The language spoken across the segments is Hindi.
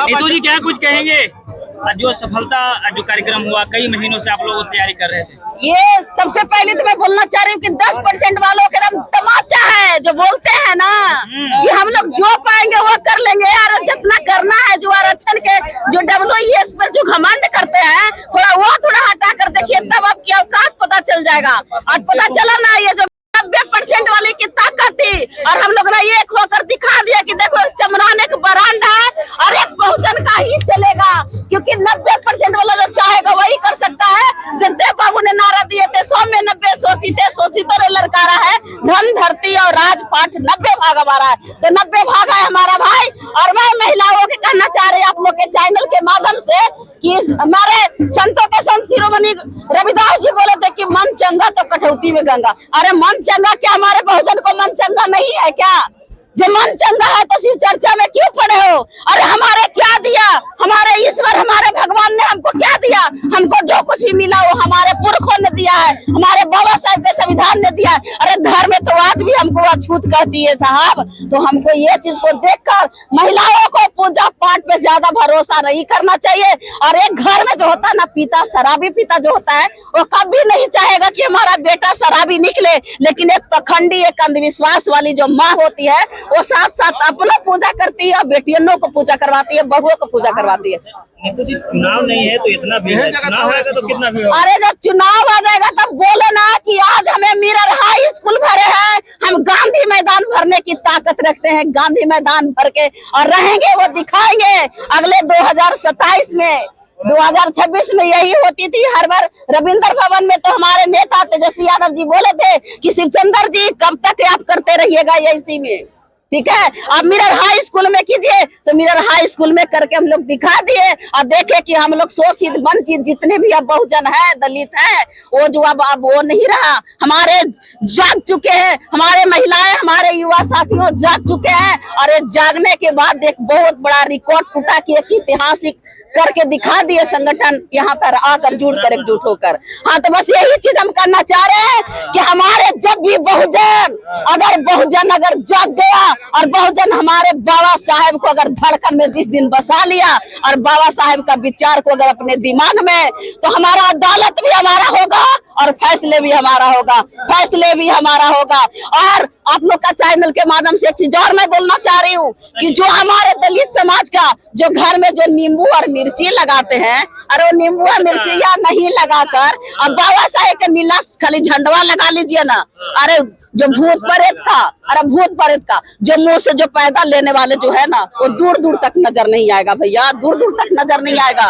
नीतू जी क्या कुछ कहेंगे? जो सफलता जो कार्यक्रम हुआ, कई महीनों से आप लोग तैयारी कर रहे थे। ये सबसे पहले तो मैं बोलना चाह रही हूँ कि 10% वालों के नाम तमाचा है जो बोलते हैं ना कि हम लोग जो पाएंगे वो कर लेंगे यार। जितना करना है जो आरक्षण के जो WES पर जो घमंड करते हैं थोड़ा हटा कर देखिए, तब आपकी औकात पता चल जाएगा। आज पता चला ना ये जो 90% वाली की ताकत थी और हम लोग ने एक होकर दिखा दिया कि देखो चमरान एक ब्रांड है और एक बहुजन का ही चलेगा, क्योंकि 90% वाला जो चाहेगा वही कर सकता है। जगदेव बाबू ने नारा दिए थे 100 में 90 शोषितों ने ललकारा है, धन धरती और राजपाट 90 भागा मारा है, तो 90 भागा है हमारा भाई। और मैं महिलाओं के कहना चाह रही हूँ आप लोग के चैनल के माध्यम से कि हमारे संतों के संत शिरोमणि रविदास जी बोले थे कि मन चंगा तो कटौती में गंगा। अरे मन चंगा क्या हमारे बहुजन को मन चंगा नहीं है क्या? जो मन चंगा है तो सिर्फ चर्चा में क्यों पड़े हो? अरे हमारे क्या दिया हमारे ईश्वर हमारे भगवान ने हमको क्या दिया? हमको जो कुछ भी मिला वो हमारे पुरखों ने दिया है, हमारे बाबा साहब के संविधान ने दिया है। अरे धर्म में तो आज भी हमको अछूत कहती है साहब। तो हमको ये चीज को देखकर महिलाओं को पूजा पाठ पे ज्यादा भरोसा नहीं करना चाहिए। और एक घर में जो होता है ना पिता, शराबी पिता जो होता है वो कभी नहीं चाहेगा कि हमारा बेटा शराबी निकले, लेकिन एक पखंडी एक अंधविश्वास वाली जो माँ होती है वो साथ साथ अपना पूजा करती है और बेटियों को पूजा करवाती है, बहुओं को पूजा करवाती है। चुनाव नहीं है तो इतना भीड़ है, चुनाव आएगा तो कितना भीड़ होगा? अरे जब चुनाव आ जाएगा तब बोले ना कि आज हमें मिरर हाई स्कूल भरे हैं, हम गांधी मैदान भरने की ताकत रखते हैं। गांधी मैदान भर के और रहेंगे वो दिखाएंगे अगले 2027 में। 2026 में यही होती थी हर बार। रविंद्र भवन में तो हमारे नेता तेजस्वी यादव जी बोले थे कि शिवचंद्र जी कब तक आप करते रहिएगा इसी में, ठीक है। आप मिरर हाई स्कूल में कीजिए, तो मिरर हाई स्कूल में करके हम लोग दिखा दिए और देखे कि हम लोग शोषित वंचित जितने भी अब बहुजन है, दलित है, वो जो अब वो नहीं रहा। हमारे जाग चुके हैं, हमारे महिलाएं हमारे युवा साथियों जाग चुके हैं और ये जागने के बाद एक बहुत बड़ा रिकॉर्ड टूटा कि एक ऐतिहासिक करके दिखा दिए संगठन यहाँ पर आकर जुड़ कर एकजुट होकर। हाँ तो बस यही चीज हम करना चाह रहे हैं कि हमारे जब भी बहुजन अगर जाग गया और बहुजन हमारे बाबा साहेब को अगर धड़कन में जिस दिन बसा लिया और बाबा साहेब का विचार को अगर अपने दिमाग में, तो हमारा अदालत भी हमारा होगा और फैसले भी हमारा होगा, फैसले भी हमारा होगा। और आप लोग का चैनल के माध्यम से एक चीज और मैं बोलना चाह रही हूँ कि जो हमारे दलित समाज का जो घर में जो नींबू और मिर्ची लगाते हैं, अरे वो नींबू और मिर्ची या नहीं लगाकर अब बाबा साहेब का नीला खाली झंडवा लगा लीजिए ना। अरे जो भूत प्रेत का, अरे भूत प्रेत का जो मुंह से जो पैदा लेने वाले जो है ना वो दूर दूर तक नजर नहीं आएगा भैया, दूर दूर तक नजर नहीं आएगा।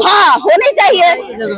हाँ होनी चाहिए,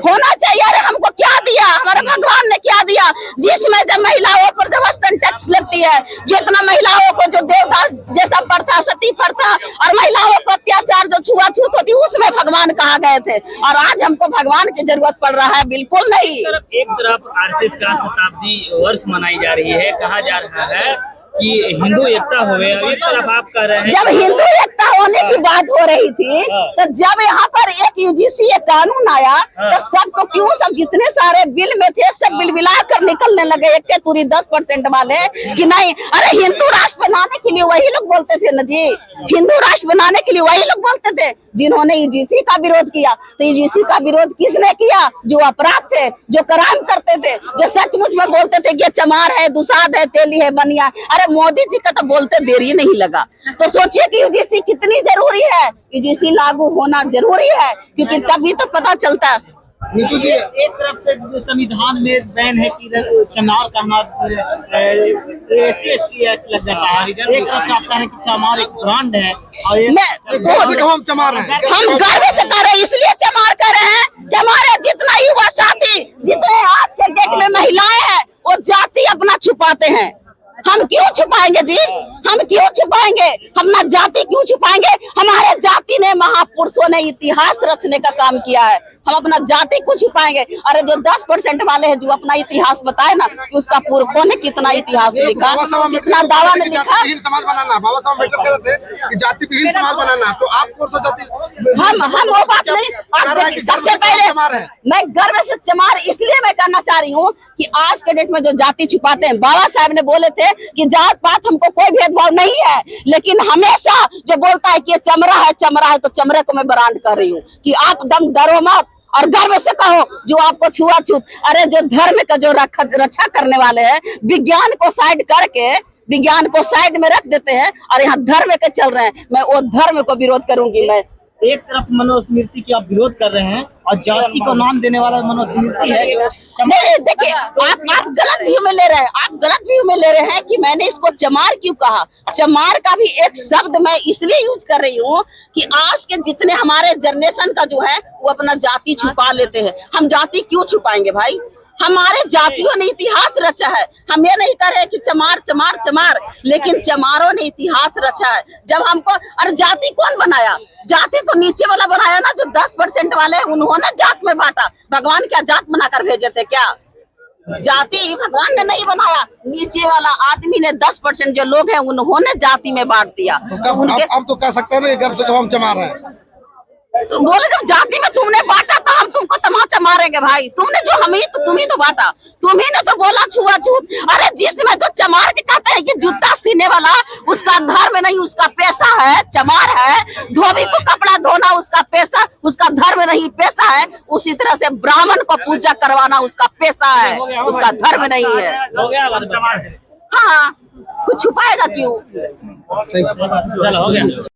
होना चाहिए। अरे हमको क्या दिया हमारे भगवान ने, क्या दिया? जिसमें जब महिलाओं पर जब स्तन टैक्स लगती है, जितना महिलाओं को जो देवदास जैसा प्रथा, सती प्रथा और महिलाओं को अत्याचार जो छुआछूत होती, उसमें भगवान कहा गए थे। और आज हमको भगवान की जरूरत पड़ रहा है? बिल्कुल नहीं। एक तरफ आरएसएस का शताब्दी वर्ष मनाई जा रही है, कहा जा रहा है कि हिंदू एकता हो गया, इस तरफ आप कह रहे हैं। जब हिंदू एकता होने की बात हो रही थी तो जब यहाँ पर एक UGC एक कानून आया तो सबको क्यों, सब जितने सारे बिल में थे सब बिल मिला कर निकलने लगे एक के तुरी 10% वाले कि नहीं। अरे हिंदू राष्ट्र बनाने के लिए वही लोग बोलते थे ना जी, हिंदू राष्ट्र बनाने के लिए वही लोग बोलते थे जिन्होंने UGC का विरोध किया। तो UGC का विरोध किसने किया? जो अपराध थे, जो क्राइम करते थे, जो सचमुच में बोलते थे कि चमार है, दुसाध है, तेली है, बनिया। अरे मोदी जी का तो बोलते देर ही नहीं लगा। तो सोचिए कि UGC कितनी जरूरी है। UGC लागू होना जरूरी है क्योंकि तभी तो पता चलता है। नीतू जी, एक तरफ से संविधान में बैन है कि चमार कहना SC/ST एक्ट लग जाता है, एक तरफ चाहता है कि चमार एक ब्रांड है और हम चमार हैं। हम गर्व से कर रहे हैं, इसलिए चमार कर रहे हैं कि हमारे जितना युवा साथी, जितने आज के डेट में महिलाएं हैं, वो जाति अपना छुपाते हैं। हम क्यों छुपाएंगे जी? हम क्यों छुपाएंगे? हम ना जाति क्यों छुपाएंगे? हमारे जाति ने, महापुरुषों ने इतिहास रचने का काम किया है, हम अपना जाति को छुपाएंगे? अरे जो 10% वाले हैं जो अपना इतिहास बताए ना कि उसका पुरखों ने कितना इतिहास लिखा, कितना दावा ने लिखा। समाज बनाना, बाबा साहब अम्बेडकर कहते थे कि जाति विहीन समाज बनाना, तो आप कौन सा जाति? हम वो बात नहीं। सबसे पहले मैं गर्व से चमार इसलिए मैं कहना चाह रही हूँ कि आज के डेट में जो जाति छुपाते हैं, बाबा साहब ने बोले थे कि जात पात हमको कोई भेदभाव नहीं है, लेकिन हमेशा जो बोलता है कि ये चमड़ा है, तो चमड़े को मैं ब्रांड कर रही हूँ कि आप दम डरो मत और गर्व से कहो जो आपको छुआछूत। अरे जो धर्म का जो रक्षा करने वाले हैं, विज्ञान को साइड करके विज्ञान को साइड में रख देते हैं और यहाँ धर्म के चल रहे हैं। मैं वो धर्म को विरोध करूंगी। मैं एक तरफ मनुस्मृति की आप विरोध कर रहे हैं और जाति को नाम देने वाला मनुस्मृति है। नहीं, देखिए आप गलत व्यू में ले रहे हैं। आप गलत व्यू में ले रहे हैं कि मैंने इसको चमार क्यों कहा। चमार का भी एक शब्द मैं इसलिए यूज कर रही हूँ कि आज के जितने हमारे जनरेशन का जो है वो अपना जाति छुपा लेते हैं। हम जाति क्यों छुपाएंगे भाई? हमारे जातियों ने इतिहास रचा है। हम ये नहीं कर रहे कि चमार चमार चमार, लेकिन चमारों ने इतिहास रचा है। जब हमको अरे जाति कौन बनाया? जाति तो नीचे वाला बनाया ना, जो 10% वाले उन्होंने जात में बांटा। भगवान क्या जात बनाकर भेजे थे क्या? जाति भगवान ने नहीं बनाया, नीचे वाला आदमी ने 10% जो लोग हैं उन्होंने जाति में बांट दिया। तो अब तो कह सकते हैं ना गर्व से हम चमार हैं। तो बोले जब जाति में तुमने बांटा तो हम तुमको तमाचा मारेंगे भाई। तुमने जो तुम ही तो बांटा, तुम्ही ने तो बोला छुआछूत। अरे जिसमें जो चमार के कहते हैं कि जूता सीने वाला उसका धर्म नहीं, उसका पैसा है, चमार है। धोबी को कपड़ा धोना उसका पैसा, उसका धर्म नहीं पैसा है। उसी तरह से ब्राह्मण को पूजा करवाना उसका पैसा है, उसका धर्म नहीं है। हो गया हाँ, कुछ छुपाएगा क्यों? चलो हो गया।